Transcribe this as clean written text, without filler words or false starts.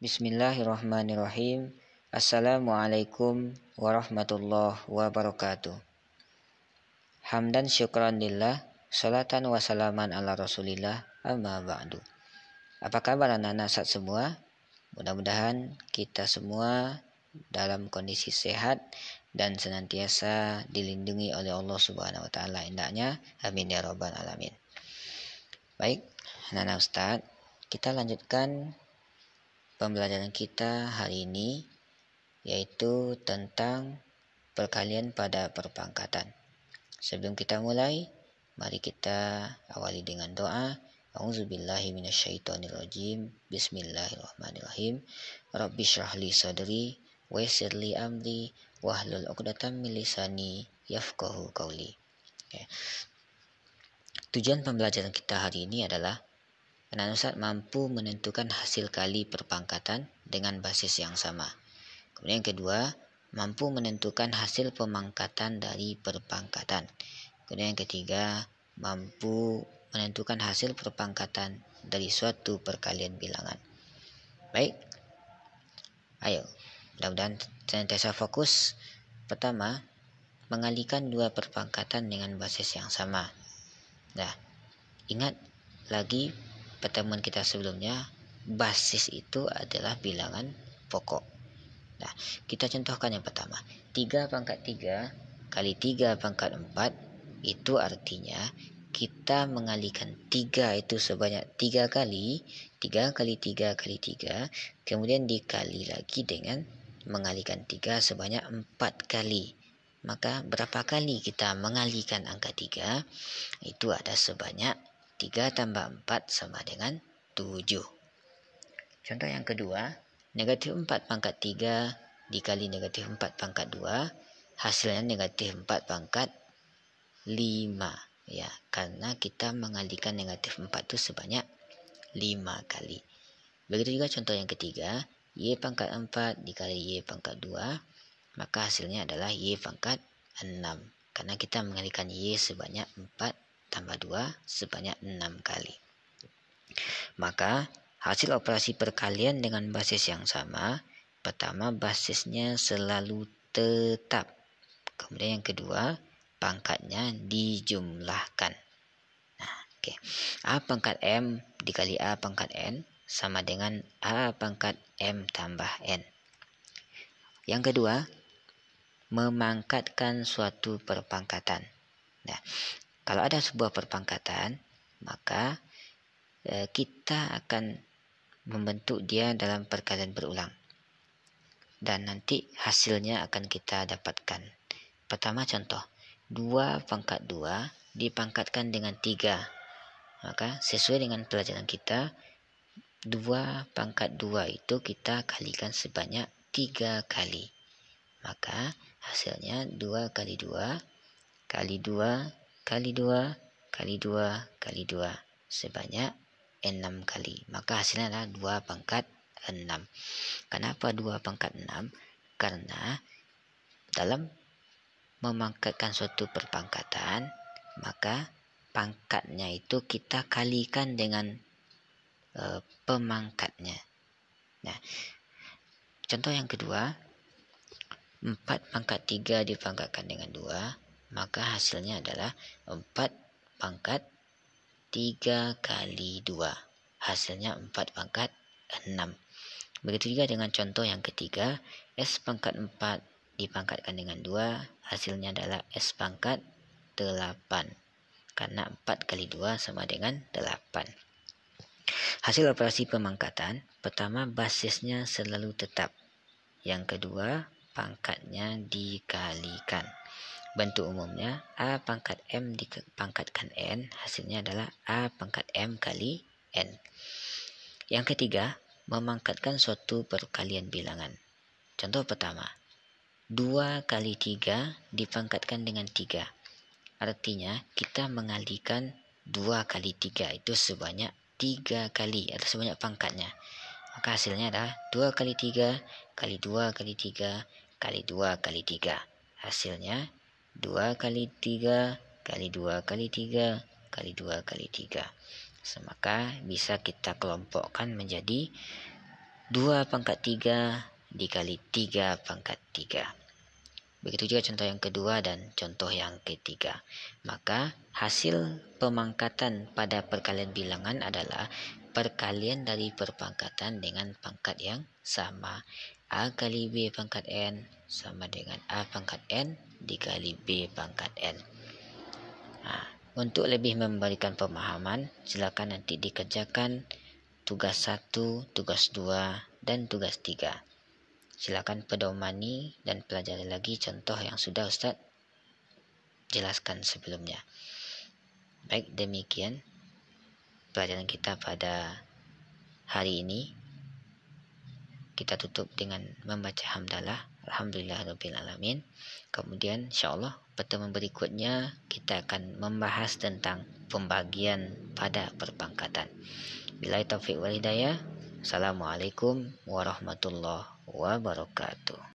Bismillahirrahmanirrahim. Assalamualaikum warahmatullahi wabarakatuh. Hamdan syukran lillah, salatan wa salaman ala rasulillah, amma ba'du. Apa kabar anak-anak saat semua? Mudah-mudahan kita semua dalam kondisi sehat dan senantiasa dilindungi oleh Allah Subhanahu wa taala. Hendaknya amin ya rabbal alamin. Baik, anak-anak Ustaz, kita lanjutkan pembelajaran kita hari ini, yaitu tentang perkalian pada perpangkatan. Sebelum kita mulai, mari kita awali dengan doa. A'udzubillahi minasyaitonirrajim. Bismillahirrahmanirrahim. Rabbi syrahli sadri wa yassirli amri wahlul 'uqdatam min lisani yafqahu qauli. Tujuan pembelajaran kita hari ini adalah anak-anak Ustaz mampu menentukan hasil kali perpangkatan dengan basis yang sama. Kemudian yang kedua, mampu menentukan hasil pemangkatan dari perpangkatan. Kemudian yang ketiga, mampu menentukan hasil perpangkatan dari suatu perkalian bilangan. Baik, ayo, mudah-mudahan senantiasa fokus. Pertama, mengalihkan dua perpangkatan dengan basis yang sama. Nah, ingat lagi pertemuan kita sebelumnya, basis itu adalah bilangan pokok. Nah, kita contohkan yang pertama. 3 pangkat 3 kali 3 pangkat 4, itu artinya kita mengalihkan 3 itu sebanyak 3 kali, 3 kali 3 kali 3, kemudian dikali lagi dengan mengalihkan 3 sebanyak 4 kali. Maka berapa kali kita mengalihkan angka 3? Itu ada sebanyak 3 tambah 4 sama dengan 7. Contoh yang kedua, negatif 4 pangkat 3 dikali negatif 4 pangkat 2, hasilnya negatif 4 pangkat 5. Ya, karena kita mengalihkan negatif 4 itu sebanyak 5 kali. Begitu juga contoh yang ketiga, Y pangkat 4 dikali Y pangkat 2, maka hasilnya adalah Y pangkat 6. Karena kita mengalihkan Y sebanyak 4 tambah 2 sebanyak 6 kali. Maka hasil operasi perkalian dengan basis yang sama, pertama basisnya selalu tetap. Kemudian yang kedua, pangkatnya dijumlahkan. Nah, oke. A pangkat M dikali A pangkat N sama dengan A pangkat M tambah N. Yang kedua, memangkatkan suatu perpangkatan. Nah, kalau ada sebuah perpangkatan, maka kita akan membentuk dia dalam perkalian berulang. Dan nanti hasilnya akan kita dapatkan. Pertama contoh, 2 pangkat 2 dipangkatkan dengan 3. Maka sesuai dengan pelajaran kita, 2 pangkat 2 itu kita kalikan sebanyak 3 kali. Maka hasilnya 2 kali 2 kali 2 kali 2 kali 2 kali 2 sebanyak 6 kali. Maka hasilnya adalah 2 pangkat 6. Kenapa 2 pangkat 6? Karena dalam memangkatkan suatu perpangkatan, maka pangkatnya itu kita kalikan dengan pemangkatnya. Nah, contoh yang kedua, 4 pangkat 3 dipangkatkan dengan 2, maka hasilnya adalah 4 pangkat 3 kali 2. Hasilnya 4 pangkat 6. Begitu juga dengan contoh yang ketiga, S pangkat 4 dipangkatkan dengan 2, hasilnya adalah S pangkat 8. Karena 4 kali 2 sama dengan 8. Hasil operasi pemangkatan, pertama basisnya selalu tetap. Yang kedua, pangkatnya dikalikan. Bentuk umumnya A pangkat M dipangkatkan N, hasilnya adalah A pangkat M kali N. Yang ketiga, memangkatkan suatu perkalian bilangan. Contoh pertama, 2 kali 3 dipangkatkan dengan 3. Artinya kita mengalihkan 2 kali 3 itu sebanyak 3 kali, atau sebanyak pangkatnya. Maka hasilnya adalah 2 kali 3 kali 2 kali 3 kali 2 kali 3. Hasilnya 2 kali 3 kali 2 kali 3 kali 2 kali 3. Maka bisa kita kelompokkan menjadi 2 pangkat 3 dikali 3 pangkat 3. Begitu juga contoh yang kedua dan contoh yang ketiga. Maka hasil pemangkatan pada perkalian bilangan adalah perkalian dari perpangkatan dengan pangkat yang sama. A kali B pangkat N sama dengan A pangkat N dikali B pangkat N. Untuk lebih memberikan pemahaman, silakan nanti dikerjakan tugas 1, tugas 2, dan tugas 3. Silakan pedomani dan pelajari lagi contoh yang sudah Ustaz jelaskan sebelumnya. Baik, demikian pelajaran kita pada hari ini. Kita tutup dengan membaca hamdalah, alhamdulillahirabbil alamin. Kemudian insyaallah pertemuan berikutnya kita akan membahas tentang pembagian pada perpangkatan. Billahi taufiq wal hidayah. Assalamualaikum warahmatullahi wabarakatuh.